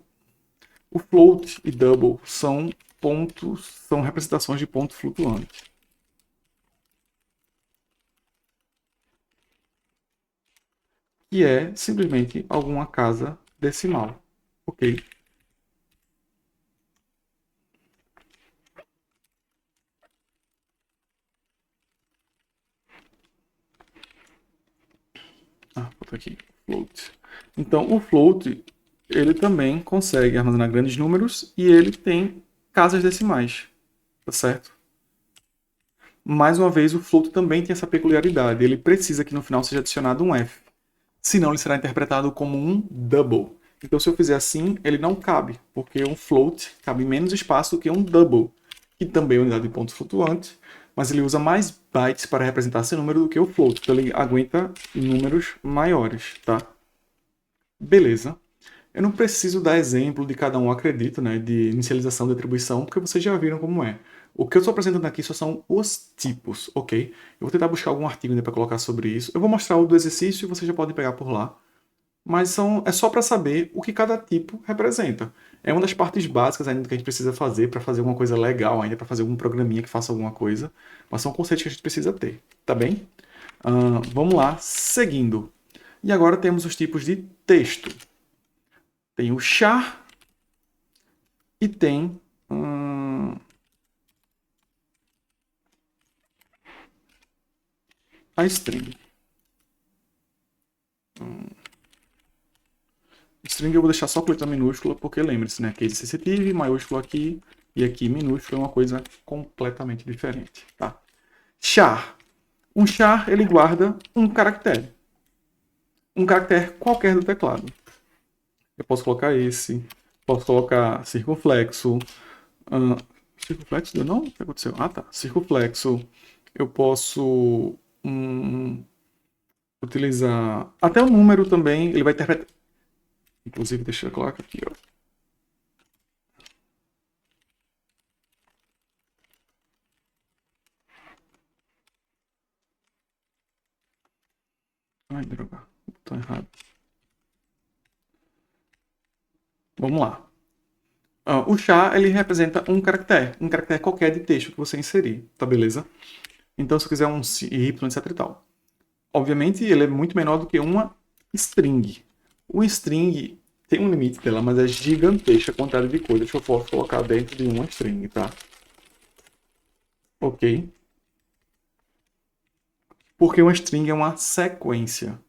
O float e double são pontos, são representações de ponto flutuante. Que é simplesmente alguma casa decimal. Ok? Botar aqui. Float. Então, o float, ele também consegue armazenar grandes números e ele tem casas decimais. Tá certo? Mais uma vez, o float também tem essa peculiaridade. Ele precisa que no final seja adicionado um F. Senão, ele será interpretado como um double. Então, se eu fizer assim, ele não cabe, porque um float cabe menos espaço do que um double, que também é unidade de ponto flutuante, mas ele usa mais bytes para representar esse número do que o float, então ele aguenta números maiores, tá? Beleza. Eu não preciso dar exemplo de cada um, acredito, né, de inicialização de atribuição, porque vocês já viram como é. O que eu estou apresentando aqui só são os tipos, ok? Eu vou tentar buscar algum artigo para colocar sobre isso. Eu vou mostrar o do exercício e vocês já podem pegar por lá. Mas é só para saber o que cada tipo representa. É uma das partes básicas ainda que a gente precisa fazer para fazer alguma coisa legal ainda, para fazer algum programinha que faça alguma coisa. Mas são conceitos que a gente precisa ter, tá bem? Vamos lá, seguindo. E agora temos os tipos de texto. Tem o char e tem a string. String eu vou deixar só com letra minúscula, porque lembre-se, né? Case sensitive, maiúsculo aqui e aqui minúsculo é uma coisa completamente diferente, tá? Char. Um char, ele guarda um caractere. Um caractere qualquer do teclado. Eu posso colocar esse, posso colocar circunflexo. Circunflexo deu não? O que aconteceu? Ah, tá. Circunflexo. Eu posso utilizar até o número também, ele vai interpretar. Inclusive, deixa eu colocar aqui, ó. Ai, droga. Tô errado. Vamos lá. O char, ele representa um caractere qualquer de texto que você inserir, tá beleza? Então, se eu quiser um y, etc e tal. Obviamente, ele é muito menor do que uma string. O string tem um limite dela, mas é gigantesca a quantidade de coisas que eu posso colocar dentro de uma string, tá? Ok? Porque uma string é uma sequência.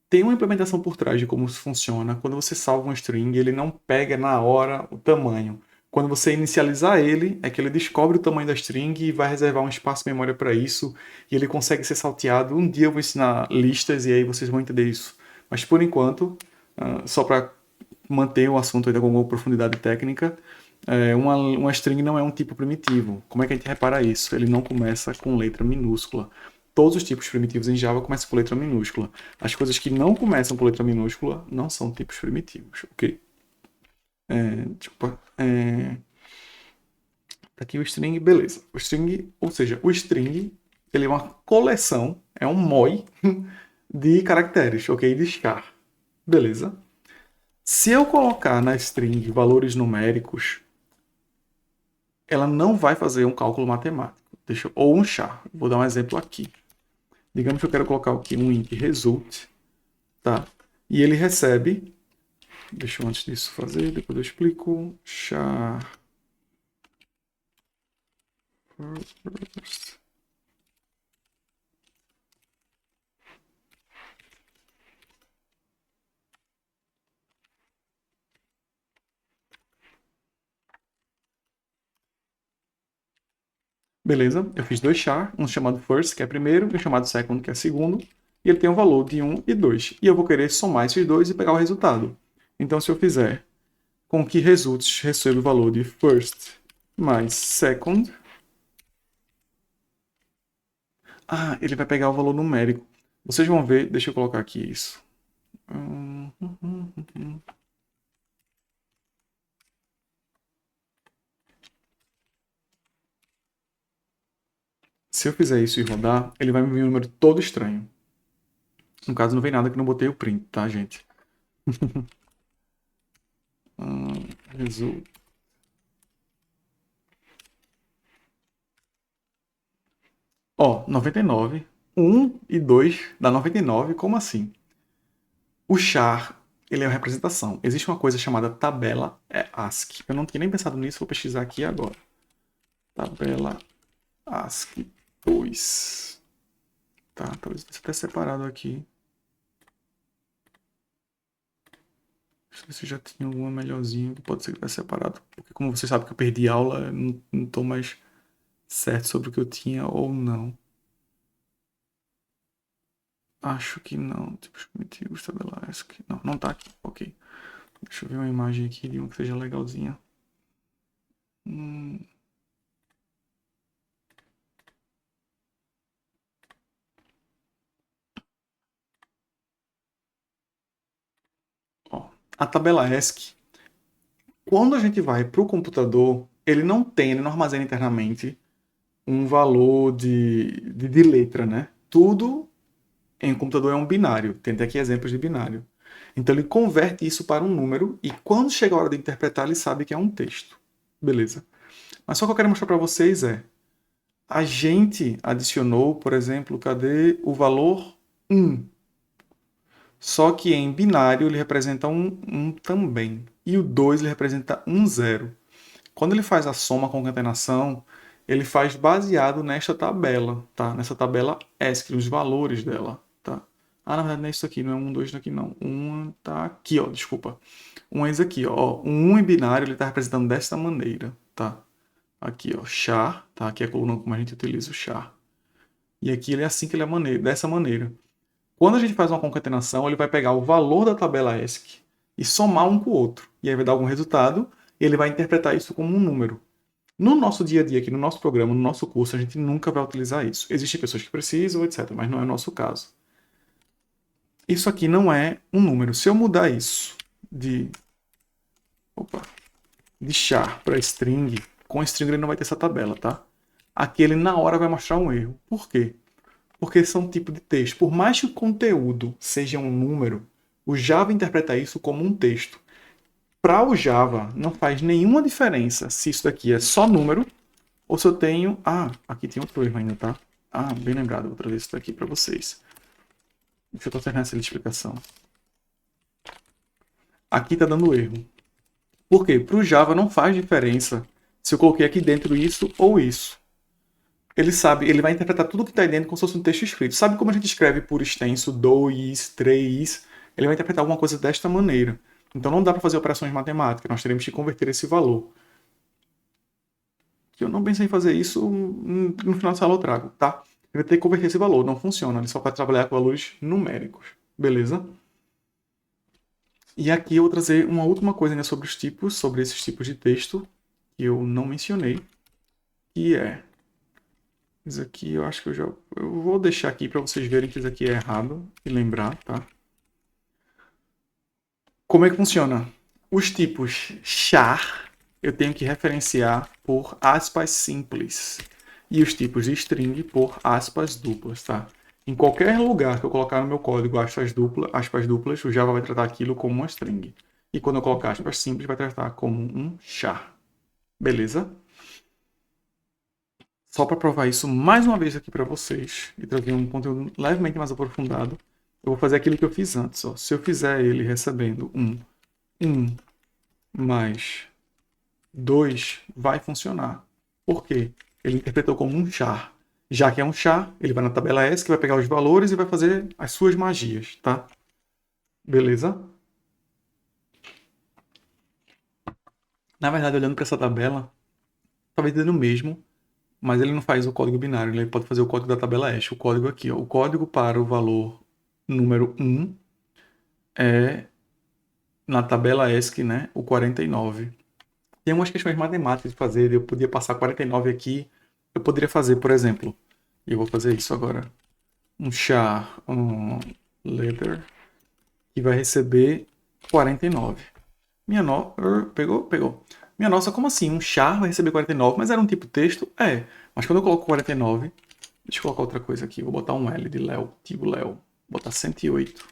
Tem uma implementação por trás de como isso funciona. Quando você salva um string, ele não pega na hora o tamanho. Quando você inicializar ele, é que ele descobre o tamanho da string e vai reservar um espaço de memória para isso. E ele consegue ser salteado. Um dia eu vou ensinar listas e aí vocês vão entender isso. Mas por enquanto, só para manter o assunto ainda com alguma profundidade técnica, uma string não é um tipo primitivo. Como é que a gente repara isso? Ele não começa com letra minúscula. Todos os tipos primitivos em Java começam com letra minúscula. As coisas que não começam com letra minúscula não são tipos primitivos, ok? Tá aqui o string, beleza. O string, ou seja, o string, ele é uma coleção, é um MOI de caracteres, ok? De char. Beleza. Se eu colocar na string valores numéricos, ela não vai fazer um cálculo matemático. Ou um char. Vou dar um exemplo aqui. Digamos que eu quero colocar aqui um int result, tá? E ele recebe, deixa eu antes disso fazer, depois eu explico, char first. Beleza, eu fiz dois char, um chamado first, que é primeiro, e um chamado second, que é segundo, e ele tem um valor de 1 e 2. E eu vou querer somar esses dois e pegar o resultado. Então, se eu fizer com que results receba o valor de first mais second, ele vai pegar o valor numérico. Vocês vão ver, deixa eu colocar aqui isso. Se eu fizer isso e rodar, ele vai me vir um número todo estranho. No caso, não vem nada que não botei o print, tá, gente? Result. Ó, 99. 1 e 2 dá 99. Como assim? O char, ele é uma representação. Existe uma coisa chamada tabela ASCII. Eu não tinha nem pensado nisso, vou pesquisar aqui agora. Tabela ASCII 2. Tá, talvez esteja até separado aqui. Deixa eu ver se já tinha alguma melhorzinha que pode ser que tivesse separado. Porque como você sabe que eu perdi aula, eu não estou mais certo sobre o que eu tinha ou não. Acho que não. Tipos primitivos, tabela ASCII. Não, não tá aqui. Ok. Deixa eu ver uma imagem aqui de uma que seja legalzinha. Ó, a tabela ASCII, quando a gente vai para o computador, ele não armazena internamente um valor de letra, né? Tudo em computador é um binário. Tem até aqui exemplos de binário. Então ele converte isso para um número e quando chega a hora de interpretar, ele sabe que é um texto. Beleza. Mas só que eu quero mostrar para vocês a gente adicionou, por exemplo, cadê o valor 1? Só que em binário ele representa um também. E o 2 ele representa um zero. Quando ele faz a soma, a concatenação, ele faz baseado nesta tabela, tá? Nessa tabela ESC, os valores dela, tá? Na verdade não é isso aqui, não é 1, 2 aqui não. 1 tá aqui, ó, desculpa. 1 é isso aqui, ó. O 1 em binário ele está representando desta maneira, tá? Aqui, ó, char, tá? Aqui é a coluna como a gente utiliza o char. E aqui ele é assim que ele é dessa maneira. Quando a gente faz uma concatenação, ele vai pegar o valor da tabela ESC e somar um com o outro. E aí vai dar algum resultado e ele vai interpretar isso como um número. No nosso dia a dia, aqui no nosso programa, no nosso curso, a gente nunca vai utilizar isso. Existem pessoas que precisam, etc., mas não é o nosso caso. Isso aqui não é um número. Se eu mudar isso de char para string, com string ele não vai ter essa tabela, tá? Aqui ele na hora vai mostrar um erro. Por quê? Porque são tipo de texto. Por mais que o conteúdo seja um número, o Java interpreta isso como um texto. Para o Java, não faz nenhuma diferença se isso daqui é só número ou se eu tenho... aqui tem outro erro ainda, tá? Bem lembrado, vou trazer isso daqui para vocês. Deixa eu terminar essa explicação. Aqui está dando erro. Por quê? Para o Java não faz diferença se eu coloquei aqui dentro isso ou isso. Ele sabe, ele vai interpretar tudo que está aí dentro como se fosse um texto escrito. Sabe como a gente escreve por extenso 2, 3? Ele vai interpretar alguma coisa desta maneira. Então não dá para fazer operações matemáticas, nós teremos que converter esse valor. Eu não pensei em fazer isso, no final da sala eu trago, tá? Eu vou ter que converter esse valor, não funciona, ele só pode trabalhar com valores numéricos, beleza? E aqui eu vou trazer uma última coisa ainda sobre os tipos, sobre esses tipos de texto, que eu não mencionei, que é... Isso aqui eu acho que eu vou deixar aqui para vocês verem que isso aqui é errado e lembrar, tá? Como é que funciona? Os tipos char eu tenho que referenciar por aspas simples e os tipos de string por aspas duplas, tá? Em qualquer lugar que eu colocar no meu código aspas duplas, o Java vai tratar aquilo como uma string. E quando eu colocar aspas simples, vai tratar como um char. Beleza? Só para provar isso mais uma vez aqui para vocês e trazer um conteúdo levemente mais aprofundado, eu vou fazer aquilo que eu fiz antes. Ó. Se eu fizer ele recebendo 1 mais 2, vai funcionar. Por quê? Ele interpretou como um char. Já que é um char, ele vai na tabela S, que vai pegar os valores e vai fazer as suas magias, tá? Beleza? Na verdade, olhando para essa tabela, talvez dê no mesmo, mas ele não faz o código binário, ele pode fazer o código da tabela hash. O código aqui, ó, o código para o valor número 1 é na tabela ESC, né, o 49. Tem umas questões matemáticas de fazer, eu podia passar 49 aqui, eu poderia fazer, por exemplo, e eu vou fazer isso agora, um char, um letter, que vai receber 49. Minha nossa, pegou. Minha nossa, como assim? Um char vai receber 49, mas era um tipo texto? É, mas quando eu coloco 49, deixa eu colocar outra coisa aqui, vou botar um L de Léo, tipo Léo, vou botar 108.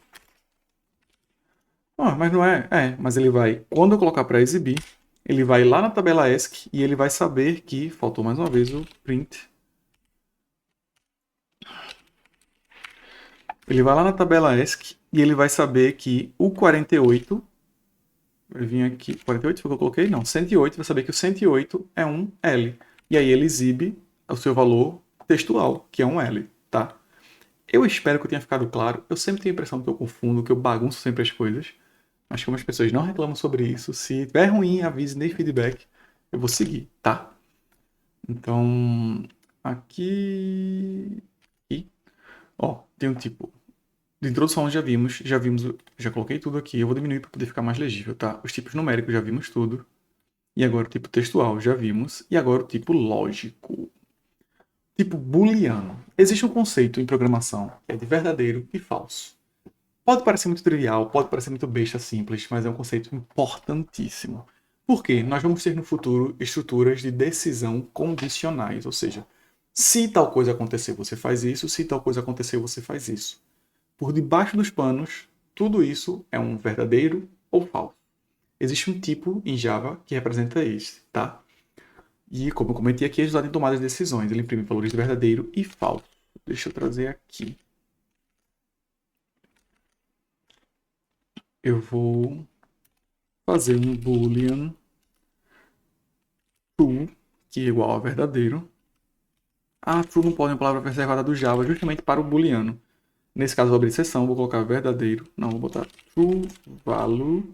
Ah, mas não é? É, mas ele vai, quando eu colocar para exibir, ele vai lá na tabela ESC e ele vai saber que, faltou mais uma vez o print. Ele vai lá na tabela ESC e ele vai saber que o 48, vai vir aqui, 48 foi o que eu coloquei? Não, 108, vai saber que o 108 é um L. E aí ele exibe o seu valor textual, que é um L, tá? Eu espero que eu tenha ficado claro. Eu sempre tenho a impressão que eu confundo, que eu bagunço sempre as coisas. Mas como as pessoas não reclamam sobre isso, se tiver ruim, avise, dê feedback. Eu vou seguir, tá? Então, aqui... Ó, tem um tipo... De introdução já coloquei tudo aqui. Eu vou diminuir para poder ficar mais legível, tá? Os tipos numéricos já vimos tudo. E agora o tipo textual já vimos. E agora o tipo lógico. Tipo booleano. Existe um conceito em programação que é de verdadeiro e falso. Pode parecer muito trivial, pode parecer muito besta simples, mas é um conceito importantíssimo. Por quê? Nós vamos ter no futuro estruturas de decisão condicionais, ou seja, se tal coisa acontecer, você faz isso, se tal coisa acontecer, você faz isso. Por debaixo dos panos, tudo isso é um verdadeiro ou falso. Existe um tipo em Java que representa isso, tá? E como eu comentei aqui, é usado em tomadas de decisões. Ele imprime valores de verdadeiro e falso. Deixa eu trazer aqui. Eu vou fazer um boolean true, que é igual a verdadeiro. Ah, true não pode, é uma palavra reservada do Java, justamente para o booleano. Nesse caso, eu vou abrir exceção, vou colocar verdadeiro. Não, vou botar true value,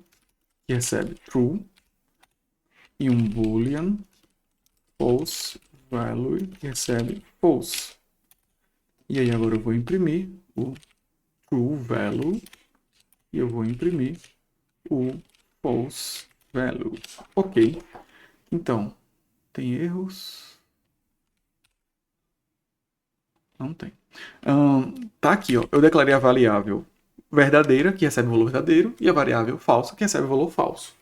que recebe true. E um boolean false value, que recebe false. E aí agora eu vou imprimir o true value e eu vou imprimir o false value. Ok. Então, tem erros? Não tem. Tá aqui, ó. Eu declarei a variável verdadeira, que recebe o valor verdadeiro, e a variável falsa, que recebe o valor falso.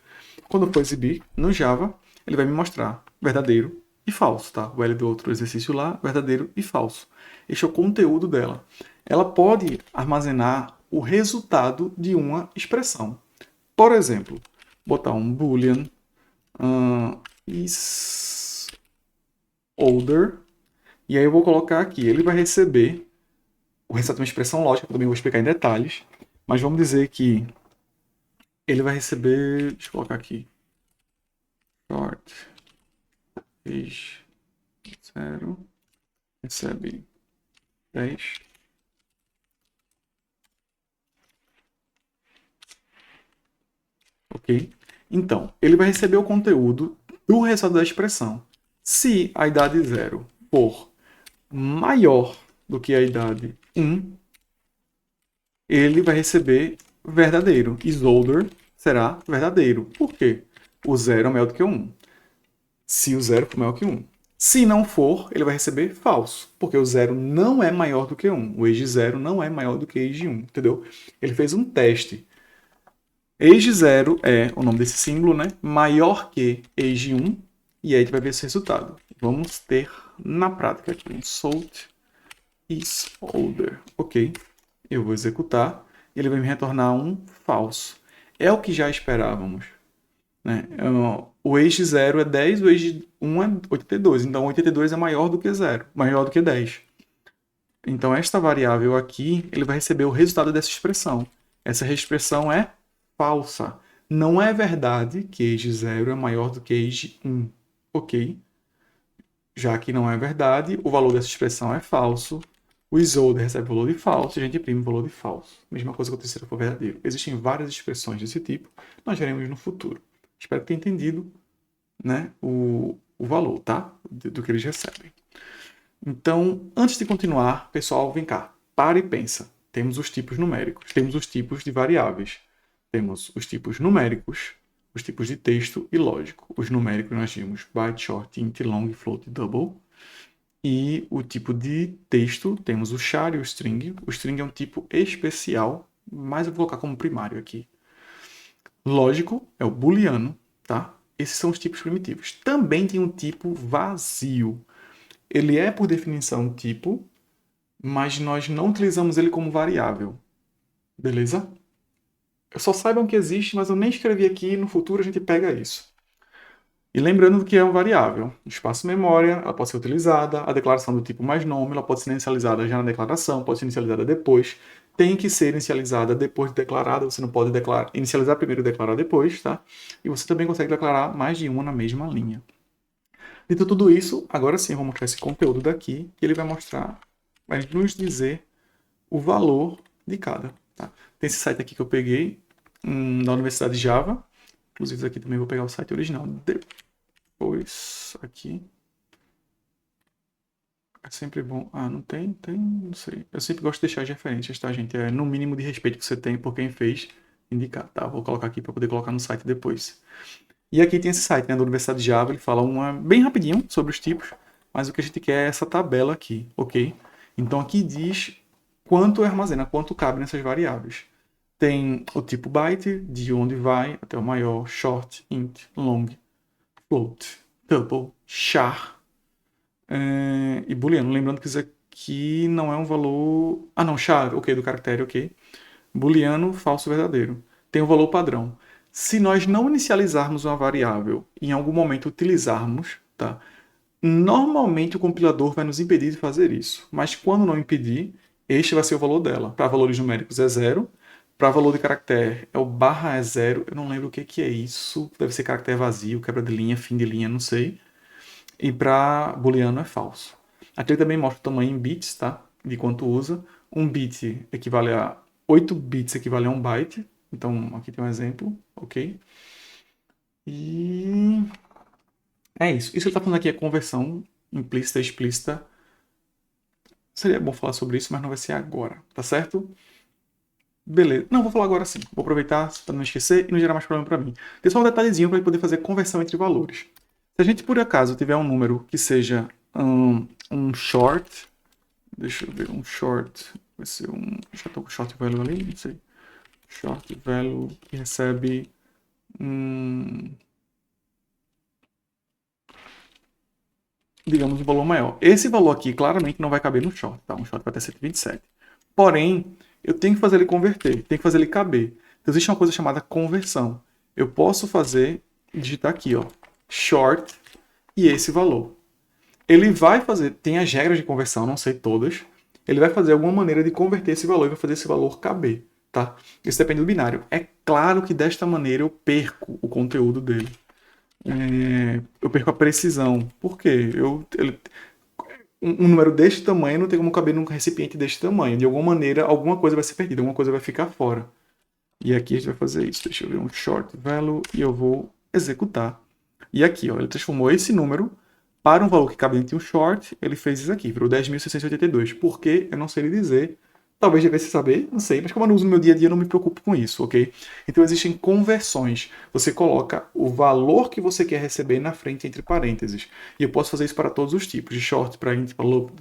Quando eu for exibir no Java, ele vai me mostrar verdadeiro e falso, tá? O L do outro exercício lá, verdadeiro e falso. Este é o conteúdo dela. Ela pode armazenar o resultado de uma expressão. Por exemplo, botar um boolean is older, e aí eu vou colocar aqui, ele vai receber o resultado de uma expressão lógica, que eu também vou explicar em detalhes, mas vamos dizer que ele vai receber, deixa eu colocar aqui, short is 0, recebe 10. Ok? Então, ele vai receber o conteúdo do resultado da expressão. Se a idade 0 for maior do que a idade 1, ele vai receber verdadeiro, is older, será verdadeiro. Por quê? O 0 é maior do que o 1. Se o 0 for maior que 1. Se não for, ele vai receber falso, porque o 0 não é maior do que 1. O age 0 não é maior do que age 1, entendeu? Ele fez um teste. Age 0 é o nome desse símbolo, né? Maior que age 1, e aí a gente vai ver esse resultado. Vamos ter na prática aqui um salt is older. Ok, eu vou executar e ele vai me retornar um falso. É o que já esperávamos, né? O age 0 é 10, o age 1 é 82. Então 82 é maior do que 0, maior do que 10. Então esta variável aqui, ele vai receber o resultado dessa expressão. Essa expressão é falsa. Não é verdade que age 0 é maior do que age 1. Ok? Já que não é verdade, o valor dessa expressão é falso. O isolder recebe o valor de falso e a gente imprime o valor de falso. Mesma coisa que se for verdadeiro. Existem várias expressões desse tipo. Nós veremos no futuro. Espero que tenha entendido, né, o valor, tá? Do que eles recebem. Então, antes de continuar, pessoal, vem cá. Para e pensa. Temos os tipos numéricos. Temos os tipos de variáveis. Temos os tipos numéricos, os tipos de texto e lógico. Os numéricos nós tínhamos byte, short, int, long, float, double. E o tipo de texto, temos o char e o string. O string é um tipo especial, mas eu vou colocar como primário aqui. Lógico é o booleano, tá? Esses são os tipos primitivos. Também tem um tipo vazio. Ele é, por definição, tipo, mas nós não utilizamos ele como variável. Beleza? Só saibam que existe, mas eu nem escrevi aqui. No futuro a gente pega isso. E lembrando que é uma variável. Espaço memória, ela pode ser utilizada. A declaração do tipo mais nome, ela pode ser inicializada já na declaração, pode ser inicializada depois. Tem que ser inicializada depois de declarada. Você não pode inicializar primeiro e declarar depois, tá? E você também consegue declarar mais de uma na mesma linha. Dito tudo isso, agora sim eu vou mostrar esse conteúdo daqui, que ele vai mostrar, vai nos dizer o valor de cada. Tá? Tem esse site aqui que eu peguei da Universidade de Java. Inclusive, isso aqui também vou pegar o site original depois. Aqui. É sempre bom. Ah, não tem? Tem, não sei. Eu sempre gosto de deixar as referências, tá, gente? É no mínimo de respeito que você tem por quem fez indicar, tá? Vou colocar aqui para poder colocar no site depois. E aqui tem esse site, né, da Universidade de Java. Ele fala bem rapidinho sobre os tipos, mas o que a gente quer é essa tabela aqui, ok? Então aqui diz quanto armazena, quanto cabe nessas variáveis. Tem o tipo byte, de onde vai até o maior, short, int, long, float, double, char e booleano. Lembrando que isso aqui não é um valor... Ah, não, char, ok, do caractere, ok. Booleano, falso, verdadeiro. Tem o valor padrão. Se nós não inicializarmos uma variável e em algum momento utilizarmos, tá? Normalmente o compilador vai nos impedir de fazer isso. Mas quando não impedir, este vai ser o valor dela. Para valores numéricos é 0. Para valor de caractere é o barra é 0. Eu não lembro o que é isso. Deve ser caractere vazio, quebra de linha, fim de linha, não sei. E para booleano é falso. Aqui ele também mostra o tamanho em bits, tá? De quanto usa. Um bit equivale a 8 bits equivale a 1 byte. Então, aqui tem um exemplo, ok? E é isso. Isso que ele está falando aqui é conversão implícita e explícita. Seria bom falar sobre isso, mas não vai ser agora, tá certo? Beleza. Não, vou falar agora sim. Vou aproveitar para não esquecer e não gerar mais problema para mim. Tem só um detalhezinho para poder fazer conversão entre valores. Se a gente, por acaso, tiver um número que seja um short, deixa eu ver, um short, vai ser já estou com short value ali, não sei. Short value que recebe digamos, um valor maior. Esse valor aqui claramente não vai caber no short, tá? Um short vai ter 127. Porém, eu tenho que fazer ele converter, tenho que fazer ele caber. Então, existe uma coisa chamada conversão. Eu posso digitar aqui, ó, short e esse valor. Ele vai fazer, tem as regras de conversão, não sei todas. Ele vai fazer alguma maneira de converter esse valor e vai fazer esse valor caber, tá? Isso depende do binário. É claro que desta maneira eu perco o conteúdo dele. Eu perco a precisão. Por quê? Um número deste tamanho não tem como caber num recipiente deste tamanho. De alguma maneira, alguma coisa vai ser perdida, alguma coisa vai ficar fora. E aqui a gente vai fazer isso. Deixa eu ver um short value e eu vou executar. E aqui, ó, ele transformou esse número para um valor que cabe dentro de um short. Ele fez isso aqui, virou 10.682. Por quê? Eu não sei lhe dizer. Talvez devesse saber, não sei, mas como eu não uso no meu dia a dia, eu não me preocupo com isso, ok? Então existem conversões. Você coloca o valor que você quer receber na frente entre parênteses. E eu posso fazer isso para todos os tipos, de short, para int, para loop,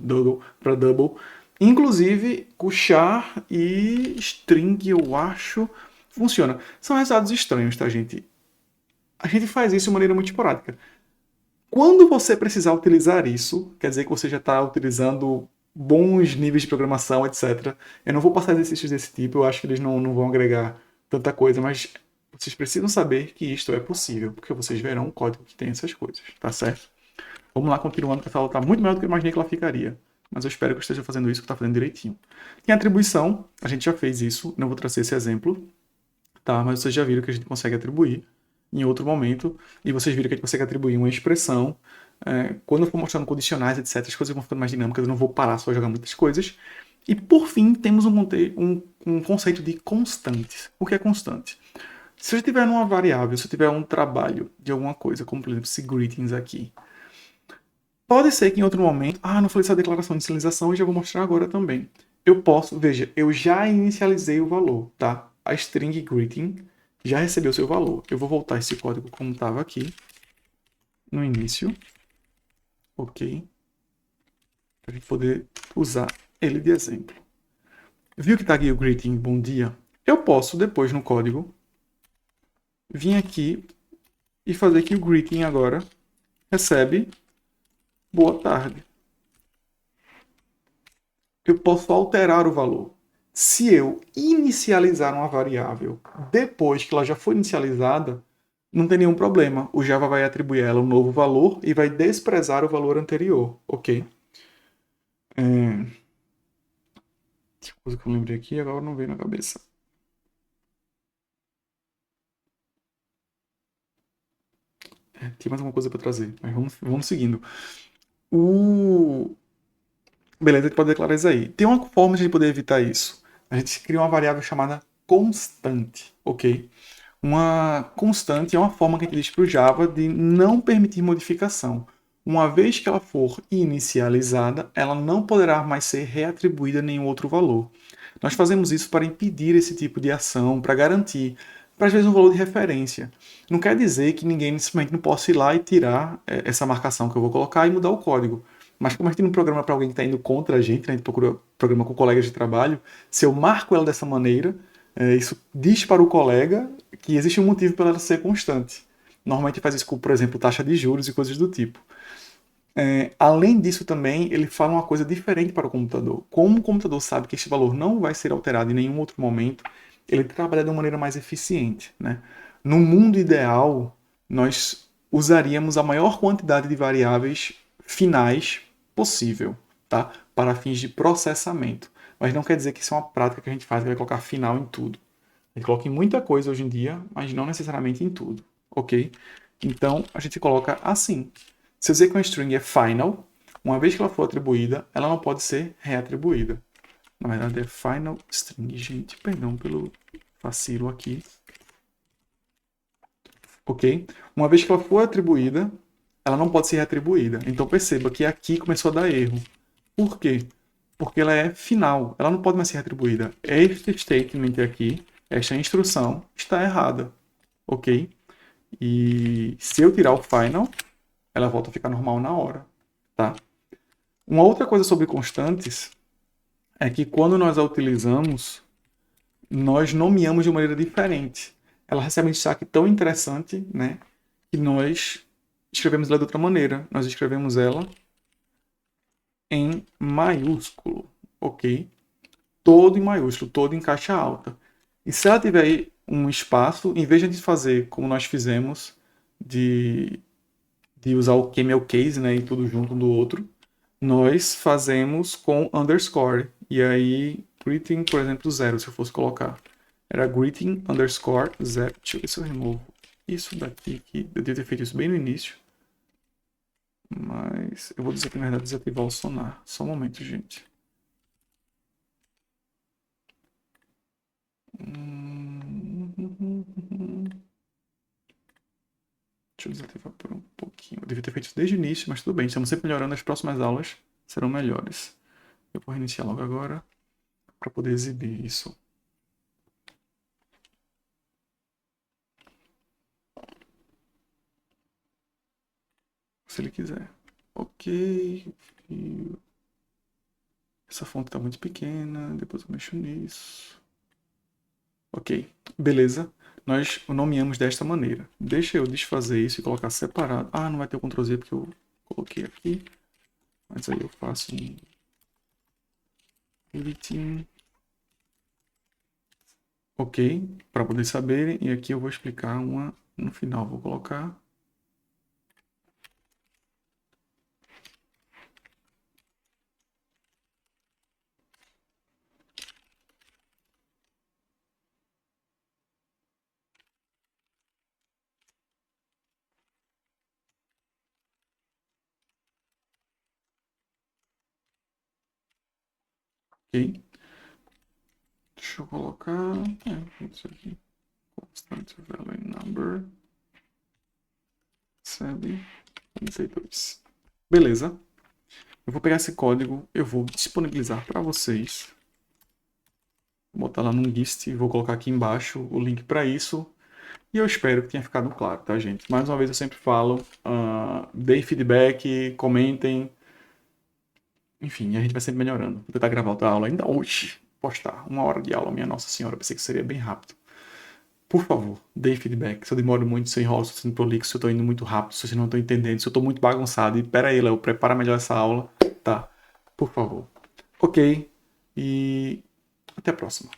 para double. Inclusive, com char e string, eu acho, funciona. São resultados estranhos, tá, gente? A gente faz isso de maneira muito esporádica. Quando você precisar utilizar isso, quer dizer que você já está utilizando bons níveis de programação, etc. Eu não vou passar exercícios desse tipo, eu acho que eles não vão agregar tanta coisa, mas vocês precisam saber que isto é possível, porque vocês verão um código que tem essas coisas, tá certo? Vamos lá, continuando, que essa aula está muito melhor do que eu imaginei que ela ficaria. Mas eu espero que eu esteja fazendo isso, que está fazendo direitinho. Tem atribuição, a gente já fez isso, não vou trazer esse exemplo, tá? Mas vocês já viram que a gente consegue atribuir em outro momento, e vocês viram que a gente consegue atribuir uma expressão. Quando eu for mostrando condicionais, etc., as coisas vão ficando mais dinâmicas, eu não vou parar só jogar muitas coisas. E por fim, temos um conceito de constante. O que é constante? Se eu tiver numa variável, se eu tiver um trabalho de alguma coisa, como por exemplo, esse greetings aqui, pode ser que em outro momento, não falei essa declaração de inicialização e já vou mostrar agora também. Eu posso, veja, eu já inicializei o valor, tá? A string greeting já recebeu seu valor. Eu vou voltar esse código como estava aqui no início, ok? Para a gente poder usar ele de exemplo. Viu que está aqui o greeting, bom dia? Eu posso depois no código vir aqui e fazer que o greeting agora recebe boa tarde. Eu posso alterar o valor. Se eu inicializar uma variável depois que ela já foi inicializada, não tem nenhum problema. O Java vai atribuir a ela um novo valor e vai desprezar o valor anterior, ok? Tinha coisa que eu lembrei aqui, agora não veio na cabeça. Tem mais alguma coisa para trazer, mas vamos seguindo. Beleza, a gente pode declarar isso aí. Tem uma forma de poder evitar isso. A gente cria uma variável chamada constante, ok? Uma constante é uma forma que a gente diz para o Java de não permitir modificação. Uma vez que ela for inicializada, ela não poderá mais ser reatribuída a nenhum outro valor. Nós fazemos isso para impedir esse tipo de ação, para garantir, para às vezes um valor de referência. Não quer dizer que ninguém simplesmente não possa ir lá e tirar essa marcação que eu vou colocar e mudar o código. Mas como a gente não programa para alguém que está indo contra a gente procura programa com colegas de trabalho, se eu marco ela dessa maneira, isso diz para o colega que existe um motivo para ela ser constante. Normalmente faz isso com, por exemplo, taxa de juros e coisas do tipo. Além disso também, ele fala uma coisa diferente para o computador. Como o computador sabe que este valor não vai ser alterado em nenhum outro momento, ele trabalha de uma maneira mais eficiente. Né? No mundo ideal, nós usaríamos a maior quantidade de variáveis finais possível, tá? Para fins de processamento. Mas não quer dizer que isso é uma prática que a gente faz, que vai colocar final em tudo. A gente coloca em muita coisa hoje em dia, mas não necessariamente em tudo, ok? Então, a gente coloca assim. Se eu dizer que uma string é final, uma vez que ela for atribuída, ela não pode ser reatribuída. Na verdade, é final string. Gente, perdão pelo vacilo aqui. Ok? Uma vez que ela for atribuída, ela não pode ser reatribuída. Então, perceba que aqui começou a dar erro. Por quê? Porque ela é final. Ela não pode mais ser reatribuída. Este statement aqui, esta instrução, está errada. Ok? E se eu tirar o final, ela volta a ficar normal na hora. Tá? Uma outra coisa sobre constantes é que quando nós a utilizamos, nós nomeamos de maneira diferente. Ela recebe um destaque tão interessante, né, que nós escrevemos ela de outra maneira. Nós escrevemos ela em maiúsculo, ok? Todo em maiúsculo, todo em caixa alta. E se ela tiver aí um espaço, em vez de a gente fazer como nós fizemos, de, de usar o camel case, né, e tudo junto um do outro, nós fazemos com underscore. E aí, greeting, por exemplo, 0, se eu fosse colocar. Era greeting underscore 0. Deixa eu ver se eu removo isso daqui, que eu devia ter feito isso bem no início. Mas eu vou dizer que na verdade desativar o sonar. Só um momento, gente. Deixa eu desativar por um pouquinho. Eu devia ter feito isso desde o início, mas tudo bem. Estamos sempre melhorando. As próximas aulas serão melhores. Eu vou reiniciar logo agora. para poder exibir isso. Se ele quiser. Ok. Essa fonte está muito pequena. Depois eu mexo nisso. Ok. Beleza. Nós o nomeamos desta maneira. Deixa eu desfazer isso e colocar separado. Ah, não vai ter o Ctrl Z porque eu coloquei aqui. Mas aí eu faço um editing. Ok. Para poder saberem. E aqui eu vou explicar uma. No final vou colocar. Ok. Deixa eu colocar. Isso aqui. Constant value number. Seb 32. Beleza. Eu vou pegar esse código, eu vou disponibilizar para vocês. Vou botar lá no GIST e vou colocar aqui embaixo o link para isso. E eu espero que tenha ficado claro, tá, gente? Mais uma vez eu sempre falo, deem feedback, comentem. Enfim, a gente vai sempre melhorando. Vou tentar gravar outra aula ainda hoje. Postar 1 hora de aula, minha Nossa Senhora. Pensei que seria bem rápido. Por favor, deem feedback. Se eu demoro muito, se eu enrolo, se eu sendo prolixo, se eu tô indo muito rápido, se eu não tô entendendo, se eu tô muito bagunçado. E pera aí, Léo, prepara melhor essa aula. Tá, por favor. Ok, e até a próxima.